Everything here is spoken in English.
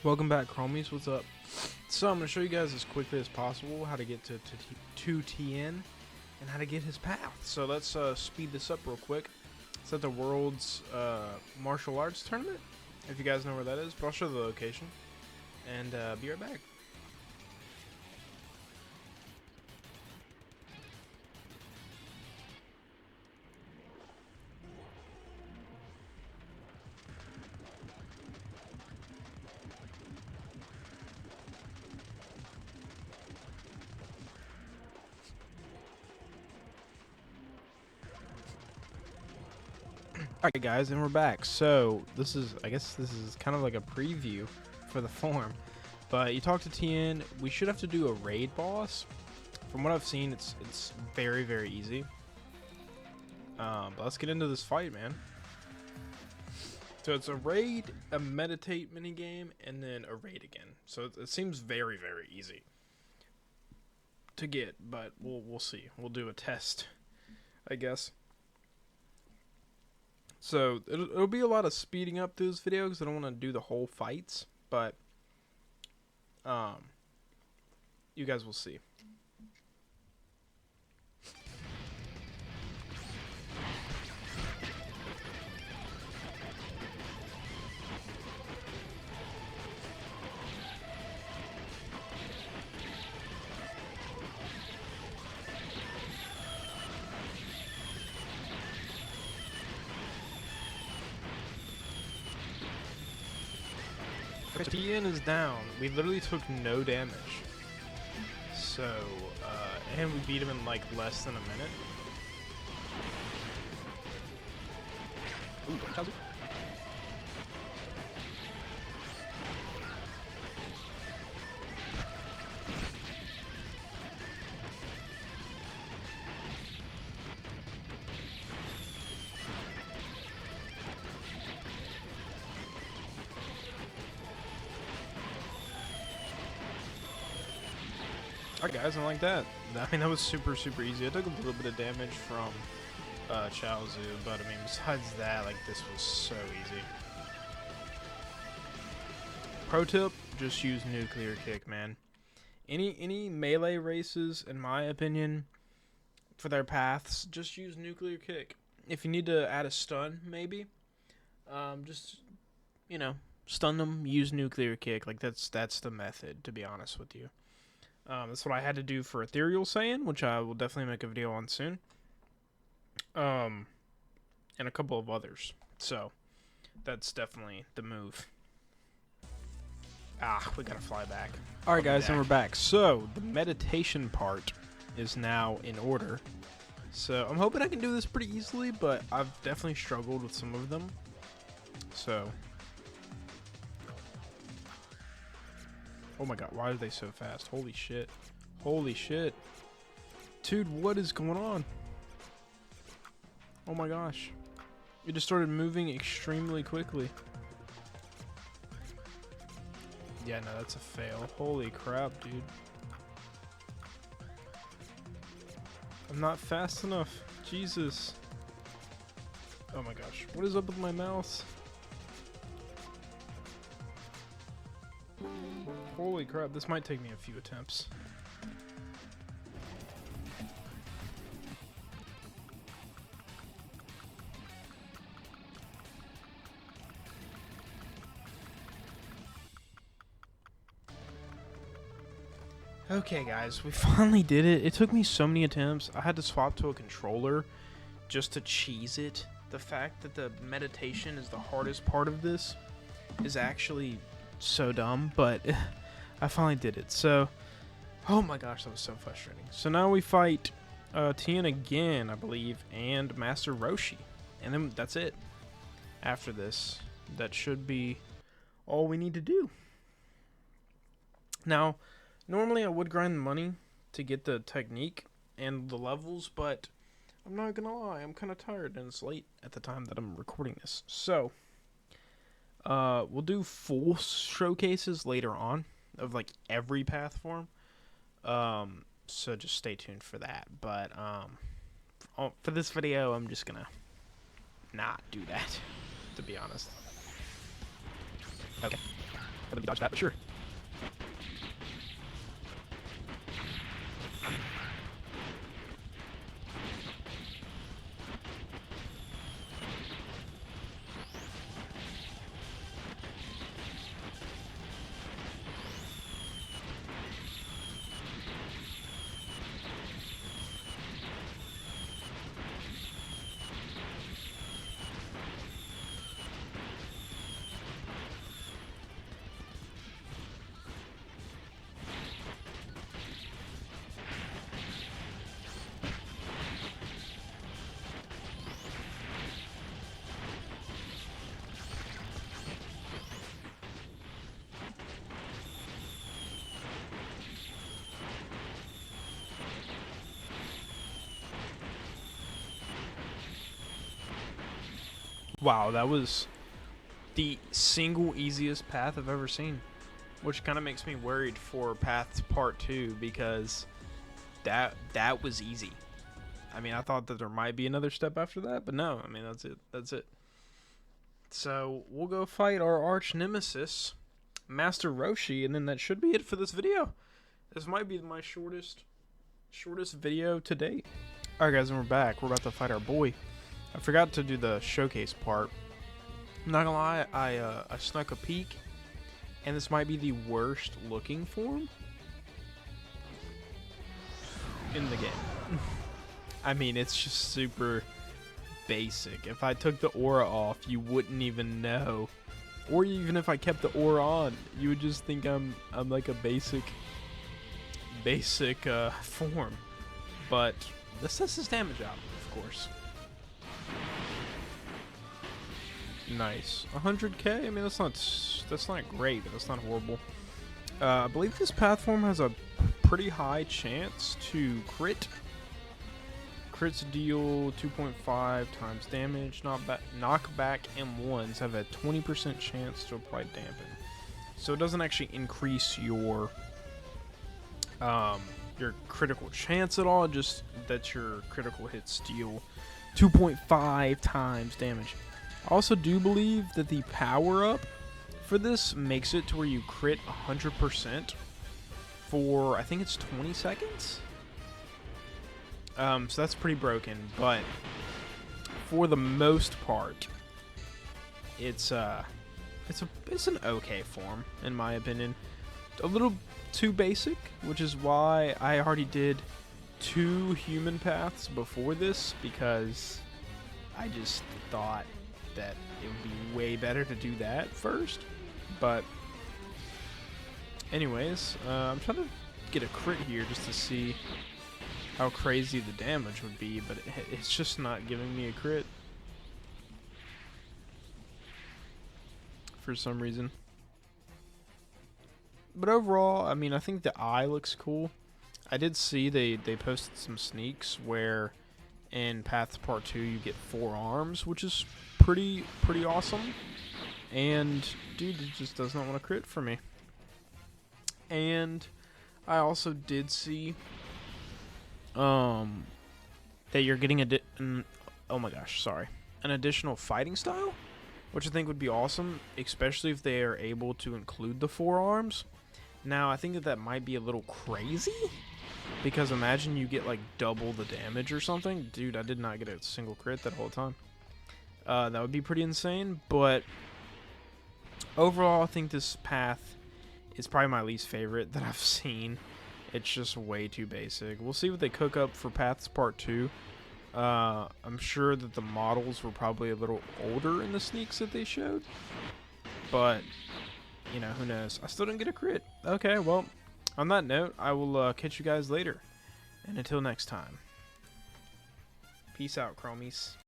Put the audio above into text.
Welcome back, Chromies. What's up? So I'm going to show you guys as quickly as possible how to get to Tien and how to get his path. So let's speed this up real quick. It's at the World's Martial Arts Tournament, if you guys know where that is, but I'll show the location. And be right back. Alright guys, and we're back. So I guess this is kind of like a preview for the form. But you talk to Tien, we should have to do a raid boss. From what I've seen, it's very, very easy. But let's get into this fight, man. So it's a raid, a meditate minigame, and then a raid again. So it seems very, very easy to get, but we'll see. We'll do a test, I guess. So it'll be a lot of speeding up through this video because I don't want to do the whole fights, but you guys will see. Tien is down. We literally took no damage. So, and we beat him in like less than a minute. Ooh, Chelsea. Alright guys, and like that. I mean, that was super easy. I took a little bit of damage from Chaozu, but I mean, besides that, like, this was so easy. Pro tip, just use nuclear kick, man. Any melee races, in my opinion, for their paths, just use nuclear kick. If you need to add a stun, maybe, just, you know, stun them, use nuclear kick. Like, that's the method, to be honest with you. That's what I had to do for Ethereal Saiyan, which I will definitely make a video on soon. And a couple of others. So, that's definitely the move. Ah, we gotta fly back. Alright guys, and we're back. So, the meditation part is now in order. So, I'm hoping I can do this pretty easily, but I've definitely struggled with some of them. So... oh my god, why are they so fast? Holy shit. Holy shit. Dude, what is going on? Oh my gosh. It just started moving extremely quickly. Yeah, no, that's a fail. Holy crap, dude. I'm not fast enough. Jesus. Oh my gosh. What is up with my mouse? Holy crap, this might take me a few attempts. Okay guys, we finally did it. It took me so many attempts. I had to swap to a controller just to cheese it. The fact that the meditation is the hardest part of this is actually so dumb, but I finally did it. So, oh my gosh, that was so frustrating. So now we fight Tien again, I believe, and Master Roshi. And then that's it. After this, that should be all we need to do. Now, normally I would grind the money to get the technique and the levels, but I'm not gonna lie, I'm kind of tired and it's late at the time that I'm recording this. So, we'll do full showcases later on of like every path form, so just stay tuned for that. But for this video, I'm just gonna not do that, to be honest. Okay. Let me dodge that, but sure. Wow, that was the single easiest path I've ever seen, which kind of makes me worried for Paths Part 2 because that was easy. I mean, I thought that there might be another step after that, but no. I mean, that's it. That's it. So we'll go fight our arch nemesis, Master Roshi, and then that should be it for this video. This might be my shortest video to date. Alright guys, and we're back. We're about to fight our boy. I forgot to do the showcase part. I'm not gonna lie, I snuck a peek, and this might be the worst looking form in the game. I mean, it's just super basic. If I took the aura off, you wouldn't even know. Or even if I kept the aura on, you would just think I'm like a basic form. But this sets his damage out, of course. Nice. 100k? I mean, that's not great, but that's not horrible. I believe this path form has a pretty high chance to crit. Crits deal 2.5 times damage. Knockback M1s have a 20% chance to apply dampen. So it doesn't actually increase your critical chance at all, just that your critical hits deal 2.5 times damage. I also do believe that the power-up for this makes it to where you crit 100% for, I think it's 20 seconds? So that's pretty broken, but for the most part, it's an okay form, in my opinion. A little too basic, which is why I already did 2 human paths before this, because I just thought that it would be way better to do that first. But anyways, I'm trying to get a crit here just to see how crazy the damage would be, but it's just not giving me a crit for some reason. But overall, I mean, I think the eye looks cool. I did see they posted some sneaks where in Paths Part 2 you get 4 arms, which is pretty awesome. And dude, it just does not want to crit for me. And I also did see that you're getting an additional fighting style, which I think would be awesome, especially if they are able to include the 4 arms. Now, I think that might be a little crazy, because imagine you get like double the damage or something. Dude, I did not get a single crit that whole time. That would be pretty insane, but overall, I think this path is probably my least favorite that I've seen. It's just way too basic. We'll see what they cook up for Paths Part 2. I'm sure that the models were probably a little older in the sneaks that they showed, but you know, who knows. I still didn't get a crit. Okay, well, on that note, I will catch you guys later, and until next time, peace out, chromies.